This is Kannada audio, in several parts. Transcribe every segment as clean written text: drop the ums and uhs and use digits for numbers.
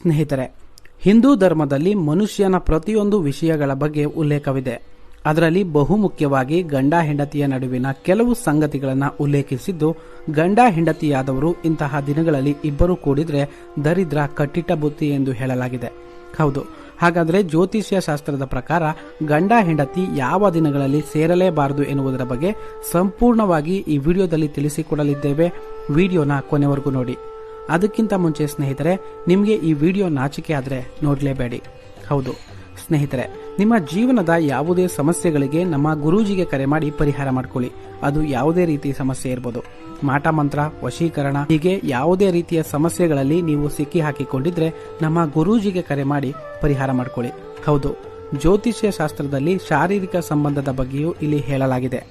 ಸ್ನೇಹಿತರೆ, ಹಿಂದೂ ಧರ್ಮದಲ್ಲಿ ಮನುಷ್ಯನ ಪ್ರತಿಯೊಂದು ವಿಷಯಗಳ ಬಗ್ಗೆ ಉಲ್ಲೇಖವಿದೆ. ಅದರಲ್ಲಿ ಬಹುಮುಖ್ಯವಾಗಿ ಗಂಡ ಹೆಂಡತಿಯ ನಡುವಿನ ಕೆಲವು ಸಂಗತಿಗಳನ್ನು ಉಲ್ಲೇಖಿಸಿದ್ದು, ಗಂಡ ಹೆಂಡತಿಯಾದವರು ಇಂತಹ ದಿನಗಳಲ್ಲಿ ಇಬ್ಬರು ಕೂಡಿದ್ರೆ ದರಿದ್ರ ಕಟ್ಟಿಟ್ಟ ಬುತ್ತಿ ಎಂದು ಹೇಳಲಾಗಿದೆ. ಹೌದು, ಹಾಗಾದರೆ ಜ್ಯೋತಿಷ್ಯ ಶಾಸ್ತ್ರದ ಪ್ರಕಾರ ಗಂಡ ಹೆಂಡತಿ ಯಾವ ದಿನಗಳಲ್ಲಿ ಸೇರಲೇಬಾರದು ಎನ್ನುವುದರ ಬಗ್ಗೆ ಸಂಪೂರ್ಣವಾಗಿ ಈ ವಿಡಿಯೋದಲ್ಲಿ ತಿಳಿಸಿಕೊಡಲಿದ್ದೇವೆ. ವಿಡಿಯೋನ ಕೊನೆವರೆಗೂ ನೋಡಿ. ಅದಕ್ಕಿಂತ ಮುಂಚೆ ಸ್ನೇಹಿತರೆ, ನಿಮಗೆ ಈ ವಿಡಿಯೋ ನಾಚಿಕೆ ಆದರೆ ನೋಡಲೇಬೇಡಿ. ಹೌದು ಸ್ನೇಹಿತರೆ, ನಿಮ್ಮ ಜೀವನದ ಯಾವುದೇ ಸಮಸ್ಯೆಗಳಿಗೆ ನಮ್ಮ ಗುರೂಜಿಗೆ ಕರೆ ಮಾಡಿ ಪರಿಹಾರ ಮಾಡ್ಕೊಳ್ಳಿ. ಅದು ಯಾವುದೇ ರೀತಿಯ ಸಮಸ್ಯೆ ಇರ್ಬೋದು, ಮಾಟ ಮಂತ್ರ, ವಶೀಕರಣ, ಹೀಗೆ ಯಾವುದೇ ರೀತಿಯ ಸಮಸ್ಯೆಗಳಲ್ಲಿ ನೀವು ಸಿಕ್ಕಿ ಹಾಕಿಕೊಂಡಿದ್ರೆ ನಮ್ಮ ಗುರೂಜಿಗೆ ಕರೆ ಮಾಡಿ ಪರಿಹಾರ ಮಾಡ್ಕೊಳ್ಳಿ. ಹೌದು, ಜ್ಯೋತಿಷ್ಯ ಶಾಸ್ತ್ರದಲ್ಲಿ ಶಾರೀರಿಕ ಸಂಬಂಧದ ಬಗ್ಗೆಯೂ ಇಲ್ಲಿ ಹೇಳಲಾಗಿದೆ.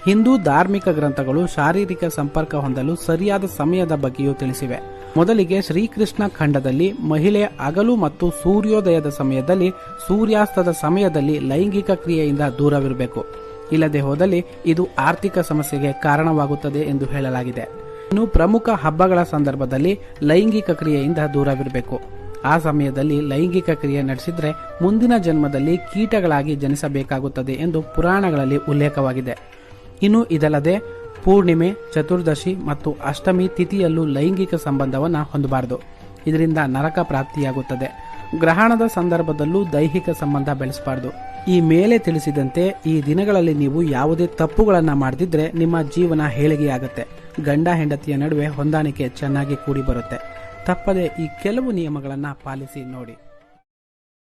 ಹಿಂದೂ ಧಾರ್ಮಿಕ ಗ್ರಂಥಗಳು ಶಾರೀರಿಕ ಸಂಪರ್ಕ ಹೊಂದಲು ಸರಿಯಾದ ಸಮಯದ ಬಗ್ಗೆಯೂ ತಿಳಿಸಿವೆ. ಮೊದಲಿಗೆ ಶ್ರೀಕೃಷ್ಣ ಖಂಡದಲ್ಲಿ ಮಹಿಳೆ ಹಗಲು ಮತ್ತು ಸೂರ್ಯೋದಯದ ಸಮಯದಲ್ಲಿ, ಸೂರ್ಯಾಸ್ತದ ಸಮಯದಲ್ಲಿ ಲೈಂಗಿಕ ಕ್ರಿಯೆಯಿಂದ ದೂರವಿರಬೇಕು. ಇಲ್ಲದೆ ಹೋದಲ್ಲಿ ಇದು ಆರ್ಥಿಕ ಸಮಸ್ಯೆಗೆ ಕಾರಣವಾಗುತ್ತದೆ ಎಂದು ಹೇಳಲಾಗಿದೆ. ಇನ್ನು ಪ್ರಮುಖ ಹಬ್ಬಗಳ ಸಂದರ್ಭದಲ್ಲಿ ಲೈಂಗಿಕ ಕ್ರಿಯೆಯಿಂದ ದೂರವಿರಬೇಕು. ಆ ಸಮಯದಲ್ಲಿ ಲೈಂಗಿಕ ಕ್ರಿಯೆ ನಡೆಸಿದ್ರೆ ಮುಂದಿನ ಜನ್ಮದಲ್ಲಿ ಕೀಟಗಳಾಗಿ ಜನಿಸಬೇಕಾಗುತ್ತದೆ ಎಂದು ಪುರಾಣಗಳಲ್ಲಿ ಉಲ್ಲೇಖವಾಗಿದೆ. ಇನ್ನು ಇದಲ್ಲದೆ ಪೂರ್ಣಿಮೆ, ಚತುರ್ದಶಿ ಮತ್ತು ಅಷ್ಟಮಿ ತಿಥಿಯಲ್ಲೂ ಲೈಂಗಿಕ ಸಂಬಂಧವನ್ನು ಹೊಂದಬಾರದು. ಇದರಿಂದ ನರಕ ಪ್ರಾಪ್ತಿಯಾಗುತ್ತದೆ. ಗ್ರಹಣದ ಸಂದರ್ಭದಲ್ಲೂ ದೈಹಿಕ ಸಂಬಂಧ ಬೆಳೆಸಬಾರದು. ಈ ಮೇಲೆ ತಿಳಿಸಿದಂತೆ ಈ ದಿನಗಳಲ್ಲಿ ನೀವು ಯಾವುದೇ ತಪ್ಪುಗಳನ್ನು ಮಾಡದಿದ್ರೆ ನಿಮ್ಮ ಜೀವನ ಏಳಿಗೆಯಾಗುತ್ತೆ. ಗಂಡ ಹೆಂಡತಿಯ ನಡುವೆ ಹೊಂದಾಣಿಕೆ ಚೆನ್ನಾಗಿ ಕೂಡಿ ಬರುತ್ತೆ. ತಪ್ಪದೆ ಈ ಕೆಲವು ನಿಯಮಗಳನ್ನು ಪಾಲಿಸಿ ನೋಡಿ.